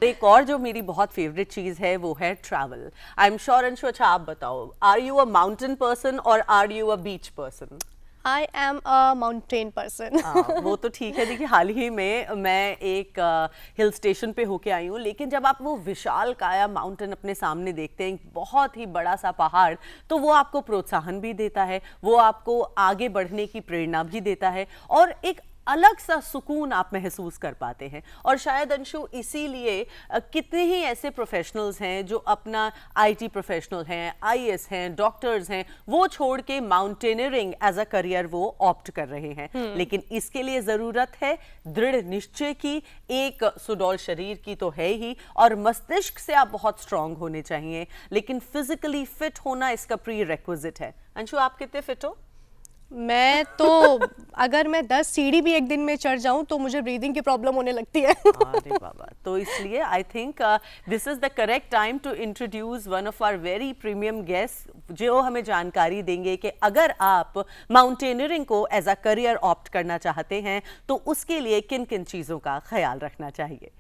एक और जो मेरी बहुत फेवरेट चीज है वो है travel. I am sure Anshu, अच्छा आप बताओ, are you a mountain person और are you a beach person? I am a mountain person. वो तो ठीक है। देखिए, हाल ही में मैं एक हिल स्टेशन पे होके आई हूँ, लेकिन जब आप वो विशाल काया माउंटेन अपने सामने देखते हैं, एक बहुत ही बड़ा सा पहाड़, तो वो आपको प्रोत्साहन भी देता है, वो आपको आगे बढ़ने की प्रेरणा भी देता है, और एक अलग सा सुकून आप महसूस कर पाते हैं। और शायद अंशु इसीलिए कितने ही ऐसे प्रोफेशनल्स हैं जो अपना आईटी प्रोफेशनल हैं, आईएएस हैं, डॉक्टर्स हैं, वो छोड़ के माउंटेनियरिंग एज अ करियर वो ऑप्ट कर रहे हैं। लेकिन इसके लिए जरूरत है दृढ़ निश्चय की, एक सुडौल शरीर की तो है ही, और मस्तिष्क से आप बहुत स्ट्रांग होने चाहिए, लेकिन फिजिकली फिट होना इसका प्री रेक्विजिट है। अंशु, आप कितने फिट हो? मैं तो अगर मैं 10 सीढ़ी भी एक दिन में चढ़ जाऊं तो मुझे ब्रीदिंग की प्रॉब्लम होने लगती है। अरे बाबा, तो इसलिए I think this is the correct time to introduce one of our very premium guest, जो हमें जानकारी देंगे कि अगर आप माउंटेनियरिंग को एज अ करियर ऑप्ट करना चाहते हैं तो उसके लिए किन किन चीज़ों का ख्याल रखना चाहिए।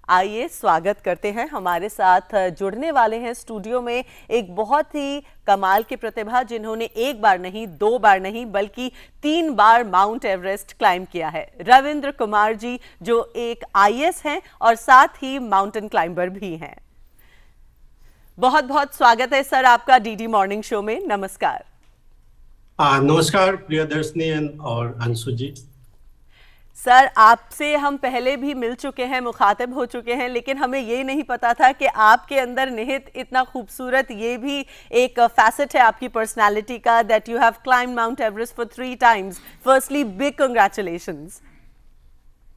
आइए स्वागत करते हैं। हमारे साथ जुड़ने वाले हैं स्टूडियो में एक बहुत ही कमाल की प्रतिभा, जिन्होंने एक बार नहीं, दो बार नहीं, बल्कि 3 बार माउंट एवरेस्ट क्लाइम किया है। रविंद्र कुमार जी, जो एक आईएएस हैं और साथ ही माउंटेन क्लाइंबर भी हैं। बहुत बहुत स्वागत है सर आपका डीडी मॉर्निंग शो में। नमस्कार। नमस्कार प्रियदर्शनी और अंशु जी। सर, आपसे हम पहले भी मिल चुके हैं, मुखातिब हो चुके हैं, लेकिन हमें ये नहीं पता था कि आपके अंदर निहित इतना खूबसूरत ये भी एक फैसेट है आपकी पर्सनालिटी का, that you have climbed mount Everest for 3 times. Firstly big congratulations.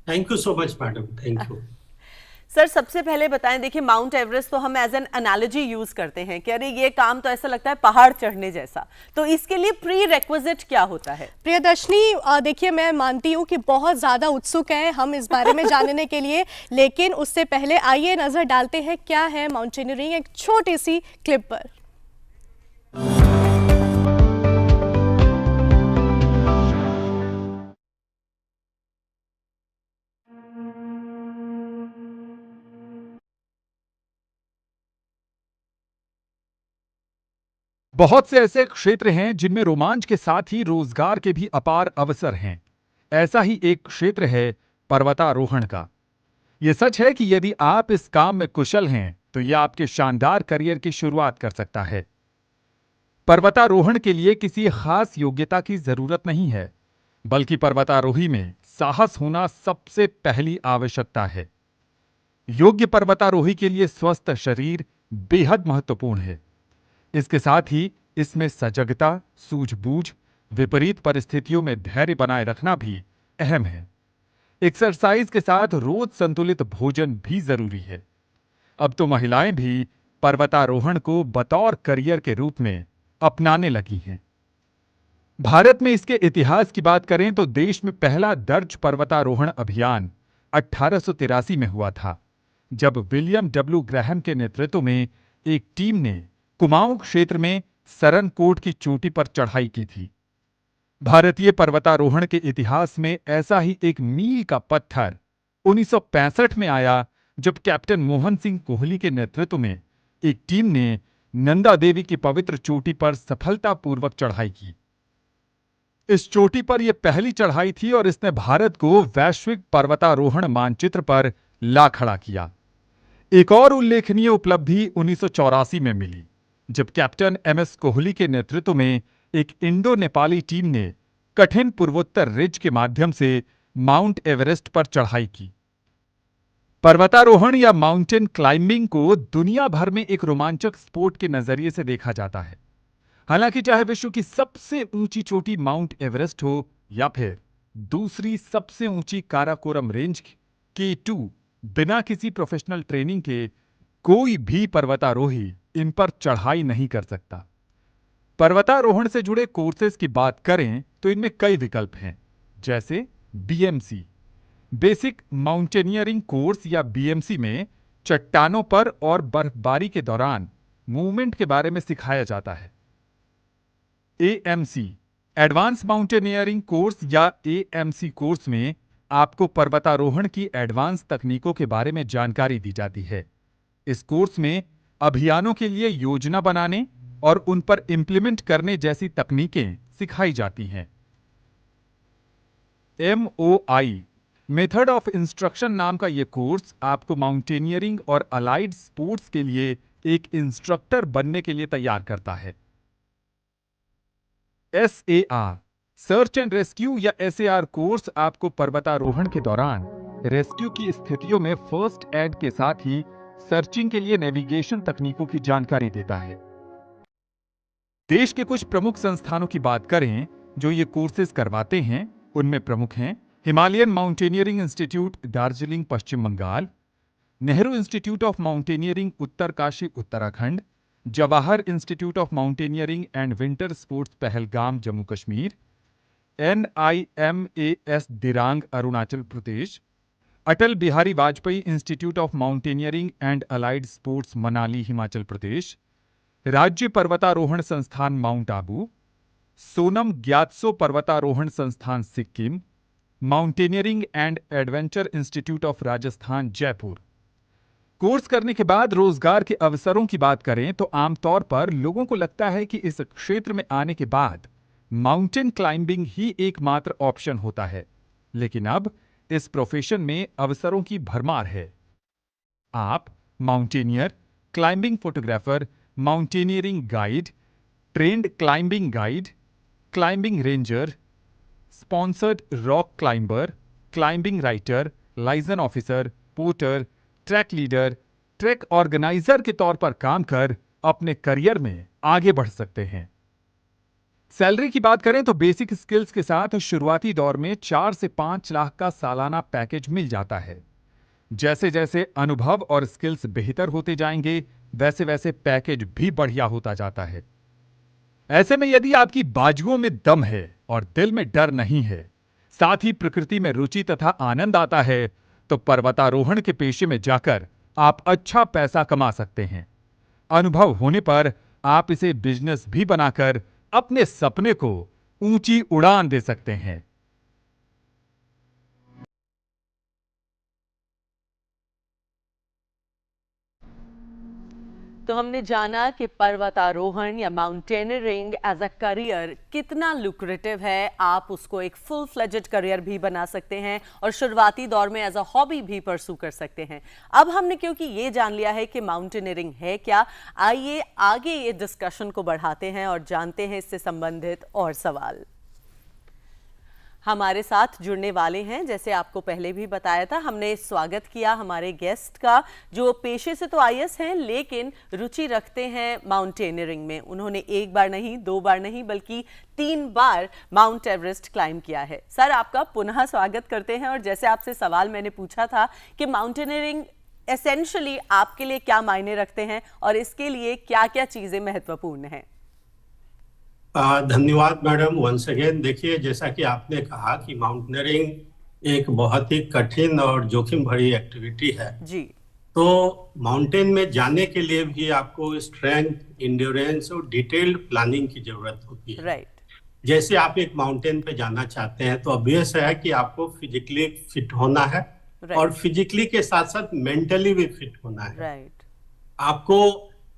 Thank you so much madam, thank you. Sir, सबसे पहले बताएं, देखिए माउंट एवरेस्ट तो हम एज एन एनालॉजी यूज करते हैं कि अरे ये काम तो ऐसा लगता है पहाड़ चढ़ने जैसा, तो इसके लिए प्री रेक्विजिट क्या होता है? प्रियदर्शनी, देखिए मैं मानती हूँ कि बहुत ज़्यादा उत्सुक है हम इस बारे में जानने के लिए, लेकिन उससे पहले आइए नज़र डालते हैं क्या है माउंटेनियरिंग एक छोटी सी क्लिप पर। बहुत से ऐसे क्षेत्र हैं जिनमें रोमांच के साथ ही रोजगार के भी अपार अवसर हैं। ऐसा ही एक क्षेत्र है पर्वतारोहण का। यह सच है कि यदि आप इस काम में कुशल हैं तो यह आपके शानदार करियर की शुरुआत कर सकता है। पर्वतारोहण के लिए किसी खास योग्यता की जरूरत नहीं है, बल्कि पर्वतारोही में साहस होना सबसे पहली आवश्यकता है। योग्य पर्वतारोही के लिए स्वस्थ शरीर बेहद महत्वपूर्ण है। इसके साथ ही इसमें सजगता, सूझबूझ, विपरीत परिस्थितियों में धैर्य बनाए रखना भी अहम है। एक्सरसाइज के साथ रोज संतुलित भोजन भी जरूरी है। अब तो महिलाएं भी पर्वतारोहण को बतौर करियर के रूप में अपनाने लगी हैं। भारत में इसके इतिहास की बात करें तो देश में पहला दर्ज पर्वतारोहण अभियान 1883 में हुआ था, जब विलियम डब्ल्यू ग्रैहम के नेतृत्व में एक टीम ने कुमाऊं क्षेत्र में सरनकोट की चोटी पर चढ़ाई की थी। भारतीय पर्वतारोहण के इतिहास में ऐसा ही एक मील का पत्थर 1965 में आया, जब कैप्टन मोहन सिंह कोहली के नेतृत्व में एक टीम ने नंदा देवी की पवित्र चोटी पर सफलतापूर्वक चढ़ाई की। इस चोटी पर यह पहली चढ़ाई थी और इसने भारत को वैश्विक पर्वतारोहण मानचित्र पर ला खड़ा किया। एक और उल्लेखनीय उपलब्धि 1984 में मिली, जब कैप्टन एमएस कोहली के नेतृत्व में एक इंडो नेपाली टीम ने कठिन पूर्वोत्तर रिज के माध्यम से माउंट एवरेस्ट पर चढ़ाई की। पर्वतारोहण या माउंटेन क्लाइंबिंग को दुनिया भर में एक रोमांचक स्पोर्ट के नजरिए से देखा जाता है। हालांकि चाहे विश्व की सबसे ऊंची चोटी माउंट एवरेस्ट हो या फिर दूसरी सबसे ऊंची काराकोरम रेंज K2, बिना किसी प्रोफेशनल ट्रेनिंग के कोई भी पर्वतारोही इन पर चढ़ाई नहीं कर सकता। पर्वतारोहण से जुड़े कोर्सेज की बात करें तो इनमें कई विकल्प हैं, जैसे बीएमसी, बेसिक माउंटेनियरिंग कोर्स या बीएमसी में चट्टानों पर और बर्फबारी के दौरान मूवमेंट के बारे में सिखाया जाता है। एएमसी, एडवांस माउंटेनियरिंग कोर्स या एएमसी कोर्स में आपको पर्वतारोहण की एडवांस तकनीकों के बारे में जानकारी दी जाती है। इस कोर्स में अभियानों के लिए योजना बनाने और उन पर इंप्लीमेंट करने जैसी तकनीकें सिखाई जाती हैं। MOI मेथड ऑफ इंस्ट्रक्शन नाम का यह कोर्स आपको माउंटेनियरिंग और अलाइड स्पोर्ट्स के लिए एक इंस्ट्रक्टर बनने के लिए तैयार करता है। SAR सर्च एंड रेस्क्यू या SAR कोर्स आपको पर्वतारोहण के दौरान रेस्क्यू की स्थितियों में फर्स्ट एड के साथ ही सर्चिंग के लिए नेविगेशन तकनीकों की जानकारी देता है। देश के कुछ प्रमुख संस्थानों की बात करें जो ये कोर्सेज करवाते हैं, उनमें प्रमुख हैं Himalayan mountaineering institute Darjeeling Paschim Bangal, Nehru institute of mountaineering Uttarkashi Uttarakhand, Jawahar institute of mountaineering and winter sports Pahalgam Jammu Kashmir, NIMAS Dirang Arunachal Pradesh, Atal Bihari Vajpayee institute of mountaineering and allied sports Manali Himachal Pradesh, राज्य पर्वतारोहण संस्थान माउंट आबू, सोनम ग्यात्सो पर्वतारोहण संस्थान Sikkim, mountaineering and adventure institute of Rajasthan Jaipur. Course करने के बाद रोजगार के अवसरों की बात करें तो आमतौर पर लोगों को लगता है कि इस क्षेत्र में आने के बाद माउंटेन क्लाइंबिंग ही एकमात्र ऑप्शन होता है, लेकिन अब इस प्रोफेशन में अवसरों की भरमार है। आप mountaineer, climbing photographer, mountaineering guide, trend climbing guide, climbing ranger, sponsored rock climber, climbing writer, liaison officer, porter, track leader, track organiser के तौर पर काम कर अपने करियर में आगे बढ़ सकते हैं। सैलरी की बात करें तो बेसिक स्किल्स के साथ शुरुआती दौर में 4 से 5 लाख का सालाना पैकेज मिल जाता है। जैसे जैसे अनुभव और स्किल्स बेहतर होते जाएंगे, वैसे वैसे पैकेज भी बढ़िया होता जाता है। ऐसे में यदि आपकी बाजुओं में दम है और दिल में डर नहीं है, साथ ही प्रकृति में रुचि तथा आनंद आता है, तो पर्वतारोहण के पेशे में जाकर आप अच्छा पैसा कमा सकते हैं। अनुभव होने पर आप इसे बिजनेस भी बनाकर अपने सपने को ऊंची उड़ान दे सकते हैं। तो हमने जाना कि पर्वतारोहण या माउंटेनियरिंग एज अ करियर कितना लुक्रेटिव है। आप उसको एक फुल फ्लेजेड करियर भी बना सकते हैं और शुरुआती दौर में एज अ हॉबी भी परसू कर सकते हैं। अब हमने क्योंकि ये जान लिया है कि माउंटेनियरिंग है क्या, आइए आगे ये डिस्कशन को बढ़ाते हैं और जानते हैं इससे संबंधित और सवाल। हमारे साथ जुड़ने वाले हैं, जैसे आपको पहले भी बताया था, हमने स्वागत किया हमारे गेस्ट का जो पेशे से तो IAS हैं लेकिन रुचि रखते हैं माउंटेनियरिंग में। उन्होंने एक बार नहीं, 2 बार नहीं बल्कि 3 बार माउंट एवरेस्ट क्लाइंब किया है। सर, आपका पुनः स्वागत करते हैं। और जैसे आपसे सवाल मैंने पूछा था कि माउंटेनियरिंग एसेंशियली आपके लिए क्या मायने रखते हैं और इसके लिए क्या क्या चीजें महत्वपूर्ण हैं। धन्यवाद मैडम वंस अगेन। देखिए, जैसा कि आपने कहा कि माउंटेनियरिंग एक बहुत ही कठिन और जोखिम भरी एक्टिविटी है जी। तो माउंटेन में जाने के लिए भी आपको स्ट्रेंथ, इंड्योरेंस और डिटेल्ड प्लानिंग की जरूरत होती है। राइट। जैसे आप एक माउंटेन पे जाना चाहते हैं तो ऑब्वियस है कि आपको फिजिकली फिट होना है और फिजिकली के साथ साथ मेंटली भी फिट होना है। राइट। आपको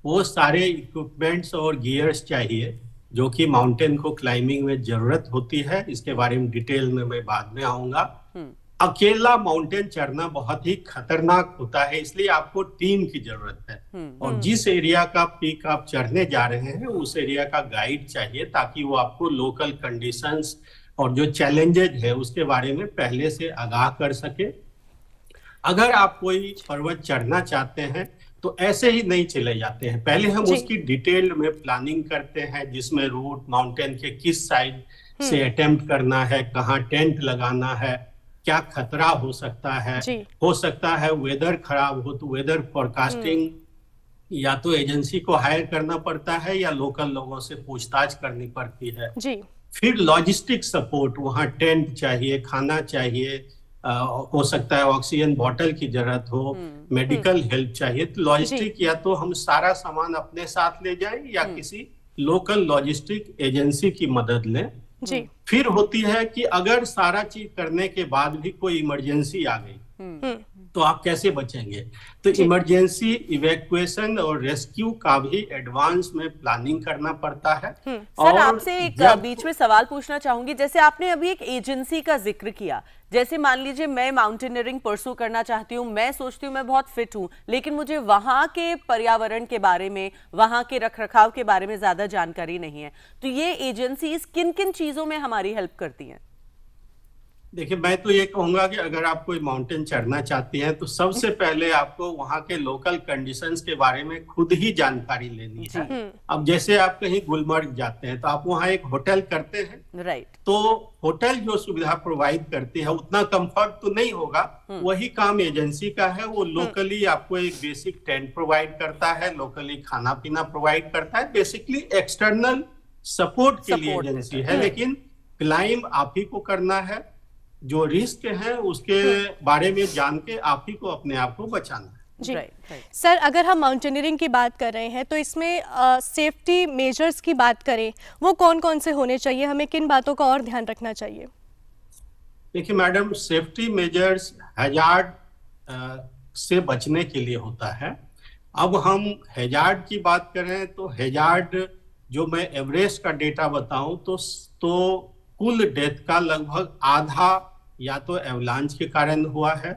वो सारे इक्विपमेंट्स और गियर्स चाहिए जो कि माउंटेन को क्लाइंबिंग में जरूरत होती है। इसके बारे में डिटेल में मैं बाद में आऊंगा। अकेला माउंटेन चढ़ना बहुत ही खतरनाक होता है, इसलिए आपको टीम की जरूरत है। और जिस एरिया का पीक आप चढ़ने जा रहे हैं उस एरिया का गाइड चाहिए ताकि वो आपको लोकल कंडीशंस और जो चैलेंजेज है उसके बारे में पहले से आगाह कर सके। अगर आप कोई पर्वत चढ़ना चाहते हैं तो ऐसे ही नहीं चले जाते हैं, पहले हम उसकी डिटेल में प्लानिंग करते हैं जिसमें रूट, माउंटेन के किस साइड से अटेम्प्ट करना है, कहाँ टेंट लगाना है, क्या खतरा हो सकता है वेदर खराब हो तो वेदर फोरकास्टिंग या तो एजेंसी को हायर करना पड़ता है या लोकल लोगों से पूछताछ करनी पड़ती है जी। फिर लॉजिस्टिक सपोर्ट, वहाँ टेंट चाहिए, खाना चाहिए, हो सकता है ऑक्सीजन बॉटल की जरूरत हो, मेडिकल हेल्प चाहिए। तो लॉजिस्टिक या तो हम सारा सामान अपने साथ ले जाएं या किसी लोकल लॉजिस्टिक एजेंसी की मदद लें जी। फिर होती है कि अगर सारा चीज करने के बाद भी कोई इमरजेंसी आ गई तो आप कैसे बचेंगे। तो इमरजेंसी इवैक्यूएशन और रेस्क्यू का भी एडवांस में प्लानिंग करना पड़ता है। सर आपसे एक बीच में सवाल पूछना चाहूंगी, जैसे आपने अभी एक एजेंसी का जिक्र किया, जैसे मान लीजिए मैं माउंटेनियरिंग परसू करना चाहती हूँ, मैं सोचती हूँ मैं बहुत फिट हूँ, लेकिन मुझे वहां के पर्यावरण के बारे में, वहां के रखरखाव के बारे में ज्यादा जानकारी नहीं है, तो ये एजेंसीज किन किन चीजों में हमारी हेल्प करती हैं? देखिए, मैं तो ये कहूंगा कि अगर आप कोई माउंटेन चढ़ना चाहती हैं तो सबसे पहले आपको वहाँ के लोकल कंडीशंस के बारे में खुद ही जानकारी लेनी है। अब जैसे आप कहीं गुलमर्ग जाते हैं तो आप वहाँ एक होटल करते हैं, राइट, तो होटल जो सुविधा प्रोवाइड करती है उतना कंफर्ट तो नहीं होगा, वही काम एजेंसी का है। वो लोकली आपको एक बेसिक टेंट प्रोवाइड करता है, लोकली खाना पीना प्रोवाइड करता है, बेसिकली एक्सटर्नल सपोर्ट के लिए एजेंसी है। लेकिन क्लाइम आप ही को करना है, जो रिस्क है उसके बारे में जान के आप ही को अपने आप को बचाना है। जी। सर अगर हम माउंटेनियरिंग की बात कर रहे हैं तो इसमें सेफ्टी मेजर्स की बात करें, वो कौन कौन से होने चाहिए, हमें किन बातों का और ध्यान रखना चाहिए? देखिए मैडम, सेफ्टी मेजर्स हैजार्ड से बचने के लिए होता है। अब हम हैजार्ड की बात करें तो हैजार्ड जो मैं एवरेस्ट का डेटा बताऊं तो कुल डेथ का लगभग आधा या तो एवलांच के कारण हुआ है,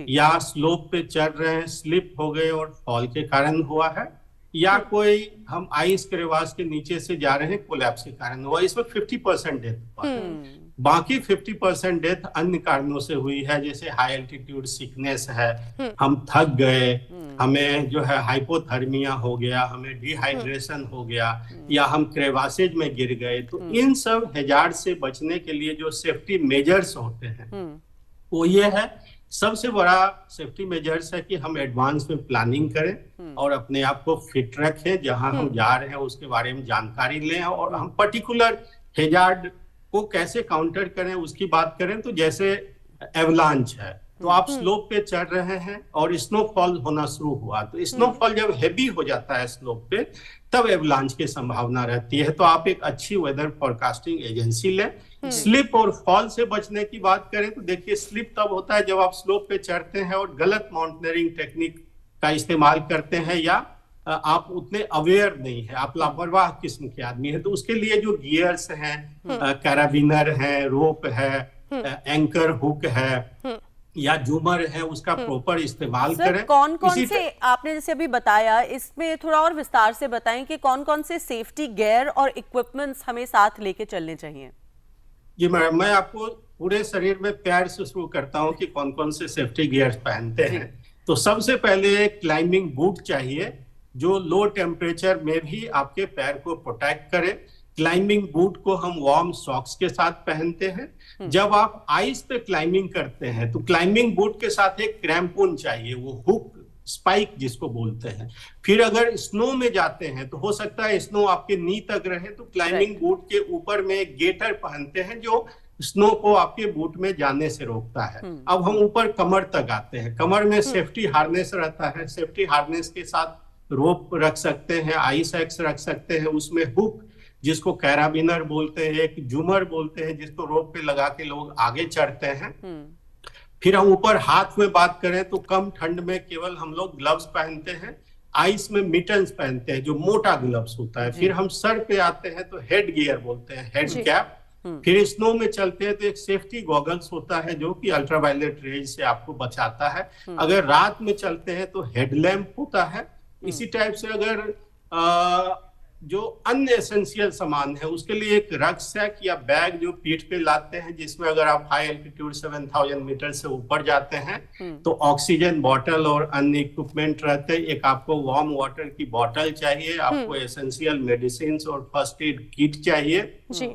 या स्लोप पे चढ़ रहे हैं, स्लिप हो गए और फॉल के कारण हुआ है, या कोई हम आइस क्रेवास के नीचे से जा रहे हैं कोलैप्स के कारण हुआ। इसमें 50% डेथ हुआ है। बाकी 50% डेथ अन्य कारणों से हुई है, जैसे हाई एल्टीट्यूड सिकनेस है, हम थक गए, हमें जो है हाइपोथर्मिया हो गया, हमें डिहाइड्रेशन हो गया, या हम क्रेवासेज में गिर गए। तो इन सब हैजार्ड से बचने के लिए जो सेफ्टी मेजर्स होते हैं वो ये है, सबसे बड़ा सेफ्टी मेजर्स है कि हम एडवांस में प्लानिंग करें और अपने आप को फिट रखें, जहां हम जा रहे हैं उसके बारे में जानकारी लें, और हम पर्टिकुलर हैजार्ड को कैसे काउंटर करें उसकी बात करें। तो जैसे एवलांच है, तो आप स्लोप पे चढ़ रहे हैं और स्नोफॉल होना शुरू हुआ, तो स्नोफॉल जब हेवी हो जाता है स्लोप पे तब एवलांच की संभावना रहती है। तो आप एक अच्छी वेदर फोरकास्टिंग एजेंसी लें। स्लिप और फॉल से बचने की बात करें तो देखिए, स्लिप तब होता है जब आप स्लोप पे चढ़ते हैं और गलत माउंटेनियरिंग टेक्निक का इस्तेमाल करते हैं, या आप उतने अवेयर नहीं है, आप लापरवाह किस्म के आदमी हैं। तो उसके लिए जो गियर्स हैं, कैराबिनर है, रोप है, एंकर हुक है, या जूमर है, उसका प्रॉपर इस्तेमाल करें। कौन कौन से आपने जैसे अभी बताया, इसमें थोड़ा और विस्तार से बताएं कि कौन कौन से सेफ्टी गियर और इक्विपमेंट्स हमें साथ लेके चलने चाहिए? जी मैडम, मैं आपको पूरे शरीर में पैर से शुरू करता हूं कि कौन कौन से सेफ्टी गियर्स पहनते हैं। तो सबसे पहले क्लाइंबिंग बूट चाहिए, जो लो टेम्परेचर में भी आपके पैर को प्रोटेक्ट करे। क्लाइंबिंग बूट को हम वार्म सॉक्स के साथ पहनते हैं। जब आप आइस पे क्लाइंबिंग करते हैं तो क्लाइंबिंग बूट के साथ एक क्रैम्पून चाहिए, वो हुक स्पाइक जिसको बोलते हैं। फिर अगर स्नो में जाते हैं तो हो सकता है स्नो आपके नी तक रहे, तो क्लाइंबिंग बूट के ऊपर में एक गेटर पहनते हैं जो स्नो को आपके बूट में जाने से रोकता है। अब हम ऊपर कमर तक आते हैं। कमर में सेफ्टी हार्नेस रहता है। सेफ्टी हार्नेस के साथ रोप रख सकते हैं, आइस एक्स रख सकते हैं, उसमें हुक जिसको कैराबिनर बोलते हैं, एक जूमर बोलते हैं जिसको रोप पे लगा के लोग आगे चढ़ते हैं। फिर हम ऊपर हाथ में बात करें तो कम ठंड में केवल हम लोग ग्लव्स पहनते हैं, आइस में मिटन्स पहनते हैं जो मोटा ग्लव्स होता है। फिर हम सर पे आते हैं तो हेड गियर बोलते हैं, हेड कैप। फिर स्नो में चलते हैं तो एक सेफ्टी गॉगल्स होता है जो कि अल्ट्रावायलेट रेज से आपको बचाता है। अगर रात में चलते हैं तो हेडलैम्प होता है। इसी टाइप से अगर जो अन्य एसेंशियल सामान है उसके लिए एक रक्सैक या बैग जो पीठ पे लाते हैं, जिसमें अगर आप हाई एल्टीट्यूड 7000 मीटर से ऊपर जाते हैं तो ऑक्सीजन बॉटल और अन्य इक्विपमेंट रहते हैं। एक आपको वार्म वाटर की बॉटल चाहिए, आपको एसेंशियल मेडिसिन और फर्स्ट एड किट चाहिए जी।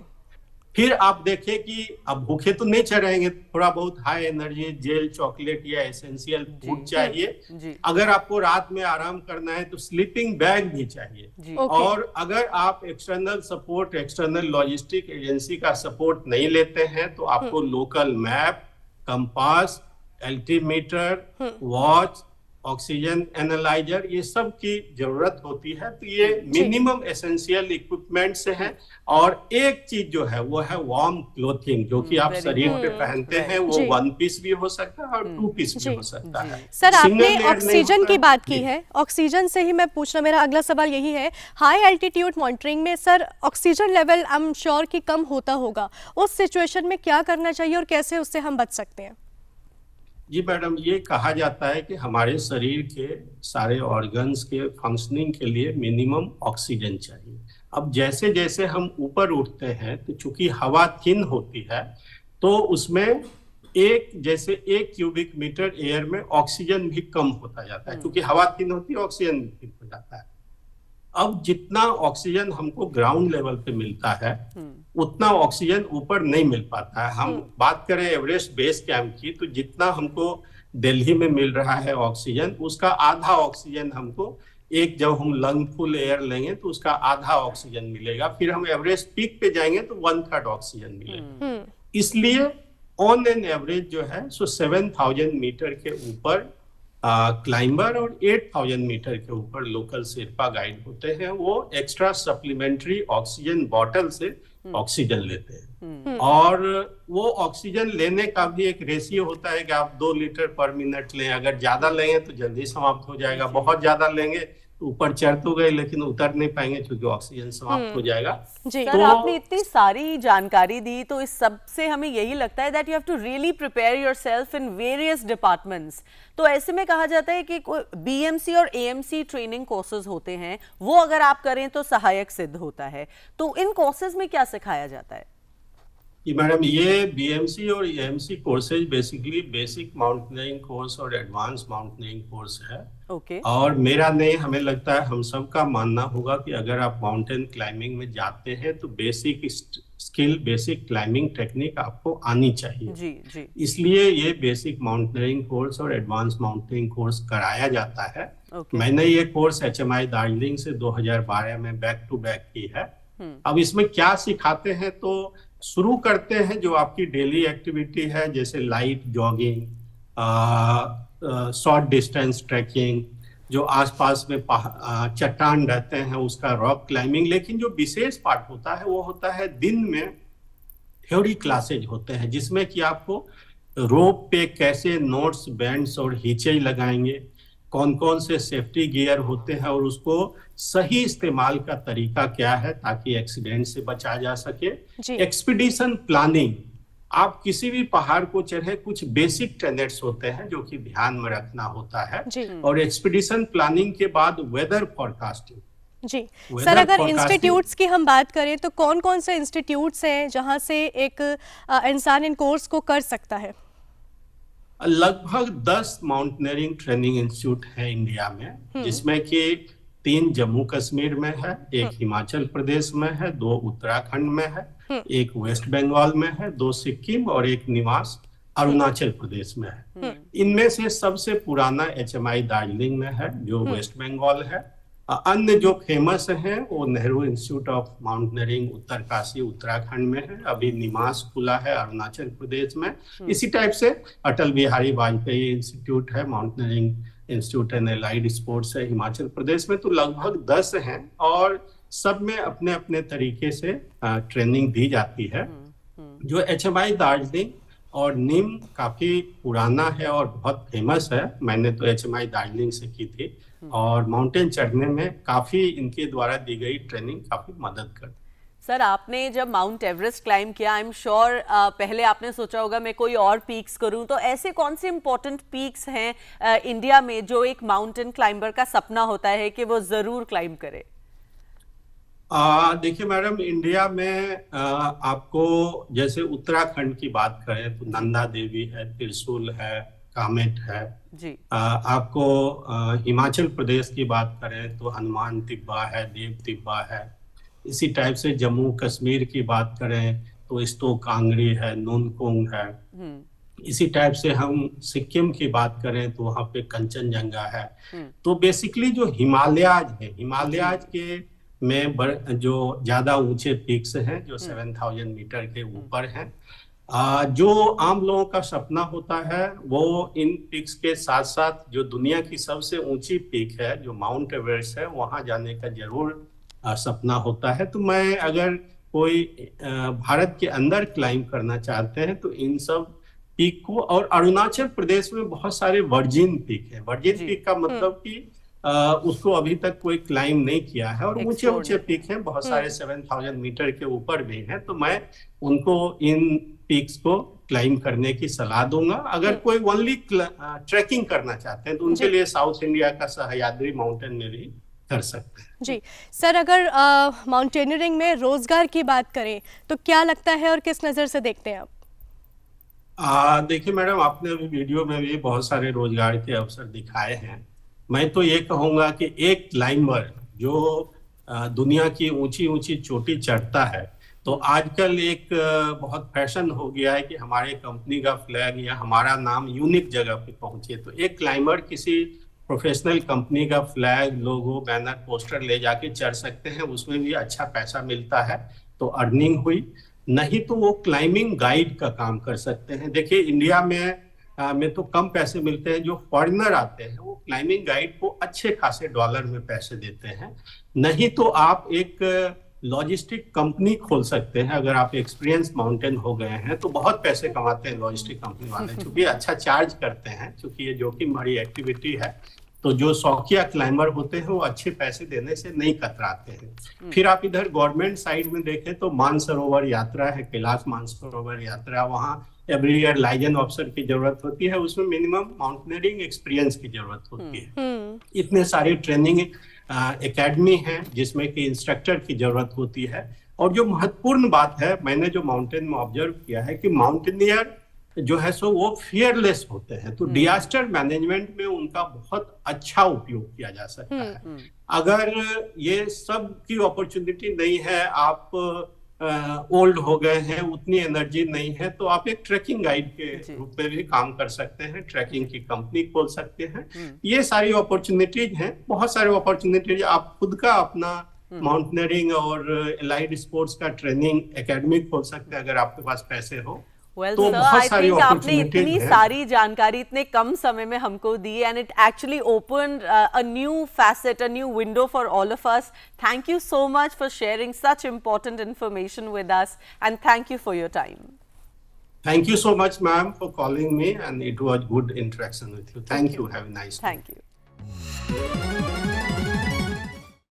फिर आप देखिए कि अब भूखे तो नहीं चढ़ेंगे, थोड़ा बहुत हाई एनर्जी जेल, चॉकलेट या एसेंशियल फूड चाहिए। अगर आपको रात में आराम करना है तो स्लीपिंग बैग भी चाहिए। और अगर आप external support, external logistic agency का सपोर्ट नहीं लेते हैं तो आपको local map, compass, altimeter, watch, oxygen analyser, ये सब की जरूरत होती है। तो ये मिनिमम एसेंशियल इक्विपमेंट से है। और एक चीज जो है वो है वार्म क्लोथिंग, जो कि आप शरीर पे पहनते हैं। वो 1 पीस भी हो सकता है और 2 पीस भी हो सकता है। सर, आपने ऑक्सीजन की बात की है, ऑक्सीजन से ही मैं पूछना, मेरा अगला सवाल यही है, हाई एल्टीट्यूड मॉनिटरिंग में sir oxygen level I am sure कि कम होता होगा, उस सिचुएशन में क्या करना चाहिए और कैसे उससे हम बच सकते हैं? जी मैडम, ये कहा जाता है कि हमारे शरीर के सारे ऑर्गन्स के फंक्शनिंग के लिए मिनिमम ऑक्सीजन चाहिए। अब जैसे जैसे हम ऊपर उठते हैं तो चूंकि हवा थिन होती है, तो उसमें जैसे 1 क्यूबिक मीटर एयर में ऑक्सीजन भी कम होता जाता है। क्योंकि हवा थिन होती है, ऑक्सीजन भी थिन हो जाता है। अब जितना ऑक्सीजन हमको ग्राउंड लेवल पे मिलता है, उतना ऑक्सीजन ऊपर नहीं मिल पाता है। हम बात करें एवरेस्ट बेस कैंप की, तो जितना हमको दिल्ली में मिल रहा है ऑक्सीजन, उसका आधा ऑक्सीजन हमको जब हम लंग फुल एयर लेंगे तो उसका आधा ऑक्सीजन मिलेगा। फिर हम एवरेस्ट पीक पे जाएंगे तो 1/3 ऑक्सीजन मिलेगा। इसलिए ऑन एन एवरेज जो है 7,000 मीटर के ऊपर क्लाइंबर और 8,000 मीटर के ऊपर लोकल शेरपा गाइड होते हैं, वो एक्स्ट्रा सप्लीमेंट्री ऑक्सीजन बॉटल से ऑक्सीजन लेते हैं। और वो ऑक्सीजन लेने का भी एक रेशियो होता है कि आप 2 लीटर पर मिनट लें। अगर ज्यादा लेंगे तो जल्दी समाप्त हो जाएगा, बहुत ज्यादा लेंगे तो ऊपर चढ़ तो गए लेकिन उतर नहीं पाएंगे क्योंकि ऑक्सीजन समाप्त हो जाएगा। सर, आपने इतनी सारी जानकारी दी, तो इस सब से हमें यही लगता है that you have to really prepare yourself in various departments. तो ऐसे में कहा जाता है कि बीएमसी और एएमसी ट्रेनिंग कोर्सेज होते हैं, वो अगर आप करें तो सहायक सिद्ध होता है। तो इन कोर्सेज में क्या सिखाया जाता है? कि मैडम, ये बीएमसी और AMC courses basically basic mountaineering course और एडवांस माउंटेनियरिंग कोर्स है। ओके। और मेरा नहीं, हमें लगता है हम सबका मानना होगा कि अगर आप माउंटेन क्लाइंबिंग में जाते हैं तो basic skill, basic climbing technique आपको आनी चाहिए। जी जी। इसलिए ये बेसिक माउंटेनियरिंग कोर्स और एडवांस माउंटेनियरिंग कोर्स कराया जाता है। मैंने ये कोर्स HMI दार्जिलिंग से 2012 में बैक टू बैक की है। अब इसमें क्या सिखाते हैं, तो शुरू करते हैं जो आपकी डेली एक्टिविटी है, जैसे light jogging, short distance trekking, जो आसपास में चट्टान रहते हैं उसका रॉक क्लाइंबिंग। लेकिन जो विशेष पार्ट होता है वो होता है दिन में थ्योरी क्लासेज होते हैं, जिसमें कि आपको रोप पे कैसे नोट्स, बैंड्स और हिचे लगाएंगे, कौन कौन से सेफ्टी गियर होते हैं और उसको सही इस्तेमाल का तरीका क्या है ताकि एक्सीडेंट से बचा जा सके। एक्सपीडिशन प्लानिंग, आप किसी भी पहाड़ को चढ़े, कुछ बेसिक टेनेट्स होते हैं जो कि ध्यान में रखना होता है। और एक्सपीडिशन प्लानिंग के बाद वेदर फोरकास्टिंग। जी सर, अगर इंस्टीट्यूट्स की हम बात करें तो कौन कौन से इंस्टीट्यूट्स हैं जहां से एक इंसान इन कोर्स को कर सकता है? लगभग 10 माउंटेनियरिंग ट्रेनिंग इंस्टीट्यूट है इंडिया में, जिसमें कि 3 जम्मू कश्मीर में है, 1 हिमाचल प्रदेश में है, 2 उत्तराखंड में है, 1 वेस्ट बंगाल में है, 2 सिक्किम और 1 निवास अरुणाचल प्रदेश में है। इनमें से सबसे पुराना HMI दार्जिलिंग में है जो वेस्ट बंगाल है। अन्य जो फेमस हैं वो Nehru institute of mountaineering Uttarkashi Uttarakhand में है, अभी निमास खुला है अरुणाचल प्रदेश में। इसी टाइप से अटल बिहारी वाजपेयी इंस्टीट्यूट है, mountaineering institute and allied sports है हिमाचल प्रदेश में। तो लगभग 10 हैं और सब में अपने अपने तरीके से ट्रेनिंग दी जाती है। जो HMI दार्जिलिंग और निम काफी पुराना है और बहुत फेमस है, मैंने तो HMI दार्जिलिंग से की थी और माउंटेन चढ़ने में काफी इनके द्वारा दी गई ट्रेनिंग काफी मदद करती। सर, आपने जब माउंट एवरेस्ट क्लाइंब किया, आई एम श्योर पहले आपने सोचा होगा मैं कोई और पीक्स करूं, तो ऐसे कौन से इंपॉर्टेंट पीक्स हैं इंडिया में जो एक माउंटेन क्लाइंबर का सपना होता है कि वो जरूर क्लाइंब करे? देखिए मैडम, इंडिया में आपको जैसे उत्तराखंड की बात करें तो नंदा देवी है, त्रिशूल है, कामेट है जी। आपको हिमाचल प्रदेश की बात करें तो हनुमान तिब्बा है, देव तिब्बा है। इसी टाइप से जम्मू कश्मीर की बात करें तो स्तो कांगड़ी है, नूनकोंग है। इसी टाइप से हम सिक्किम की बात करें तो वहाँ पे कंचनजंगा है। तो बेसिकली जो हिमालयाज है, हिमालयाज के में जो ज्यादा ऊंचे पीक्स हैं जो 7,000 मीटर के ऊपर हैं, जो आम लोगों का सपना होता है वो इन पीक्स के साथ साथ जो दुनिया की सबसे ऊंची पीक है जो माउंट एवरेस्ट है वहां जाने का जरूर सपना होता है। तो मैं अगर कोई भारत के अंदर क्लाइंब करना चाहते हैं तो इन सब पीक को, और अरुणाचल प्रदेश में बहुत सारे वर्जिन पीक है। वर्जिन पीक का मतलब कि उसको अभी तक कोई क्लाइंब नहीं किया है, और ऊंचे ऊंचे पीक हैं, बहुत सारे 7000 मीटर के ऊपर भी हैं। तो मैं उनको इन पीक्स को क्लाइंब करने की सलाह दूंगा। अगर कोई ओनली ट्रैकिंग करना चाहते हैं तो उनके लिए साउथ इंडिया का सह्याद्री माउंटेन में भी कर सकते हैं। जी सर, अगर माउंटेनियरिंग में रोजगार की बात करें तो क्या लगता है और किस नज़र से देखते हैं आप? देखिए मैडम, आपने अभी वीडियो में भी बहुत सारे रोजगार के अवसर दिखाए हैं। मैं तो ये कहूंगा कि एक क्लाइंबर जो दुनिया की ऊंची ऊंची चोटी चढ़ता है, तो आजकल एक बहुत फैशन हो गया है कि हमारे कंपनी का फ्लैग या हमारा नाम यूनिक जगह पे पहुंचे। तो एक क्लाइंबर किसी प्रोफेशनल कंपनी का फ्लैग, लोगो, बैनर, पोस्टर ले जाके चढ़ सकते हैं, उसमें भी अच्छा पैसा मिलता है, तो अर्निंग हुई। नहीं तो वो क्लाइंबिंग गाइड का काम कर सकते हैं। देखिए इंडिया में तो कम पैसे मिलते हैं, जो फॉरेनर आते हैं वो क्लाइंबिंग गाइड को अच्छे खासे डॉलर में पैसे देते हैं। नहीं तो आप एक लॉजिस्टिक कंपनी खोल सकते हैं। अगर आप एक्सपीरियंस माउंटेन हो गए हैं तो बहुत पैसे कमाते हैं लॉजिस्टिक कंपनी वाले, क्योंकि अच्छा चार्ज करते हैं, क्योंकि ये जोखिम भरी एक्टिविटी है। तो जो शौकिया क्लाइंबर होते हैं वो अच्छे पैसे देने से नहीं कतराते हैं। फिर आप इधर गवर्नमेंट साइड में देखें तो मानसरोवर यात्रा है, कैलाश मानसरोवर यात्रा, वहाँ एवरी ईयर लाइजन ऑफिसर की जरूरत होती है, उसमें मिनिमम माउंटेनियरिंग एक्सपीरियंस की जरूरत होती है। इतने सारे ट्रेनिंग एकेडमी है जिसमें कि इंस्ट्रक्टर की जरूरत होती है। और जो महत्वपूर्ण बात है, मैंने जो माउंटेन में ऑब्जर्व किया है कि माउंटेनियर जो है सो वो फियरलेस होते हैं। तो डिजास्टर मैनेजमेंट में उनका बहुत अच्छा उपयोग किया जा सकता है। अगर ये सब की अपॉर्चुनिटी नहीं है, आप ओल्ड हो गए हैं, उतनी एनर्जी नहीं है, तो आप एक ट्रैकिंग गाइड के रूप में भी काम कर सकते हैं, ट्रैकिंग की कंपनी खोल सकते हैं। ये सारी अपॉर्चुनिटीज हैं, बहुत सारे अपॉर्चुनिटीज। आप खुद का अपना माउंटेनियरिंग और एलाइड स्पोर्ट्स का ट्रेनिंग एकेडमी खोल सकते हैं अगर आपके पास पैसे हो। वेल तो सर, बहुत आई सारी थिंक आपने opportunities इतनी हैं। सारी जानकारी इतने कम समय में हमको दी, and it actually open a new facet, a new window for all of us. Thank you so much for sharing such important information with us, and thank you for your time. Thank you so much, ma'am, for calling me, and it was good interaction with you. Thank you. Have a nice day. Thank you.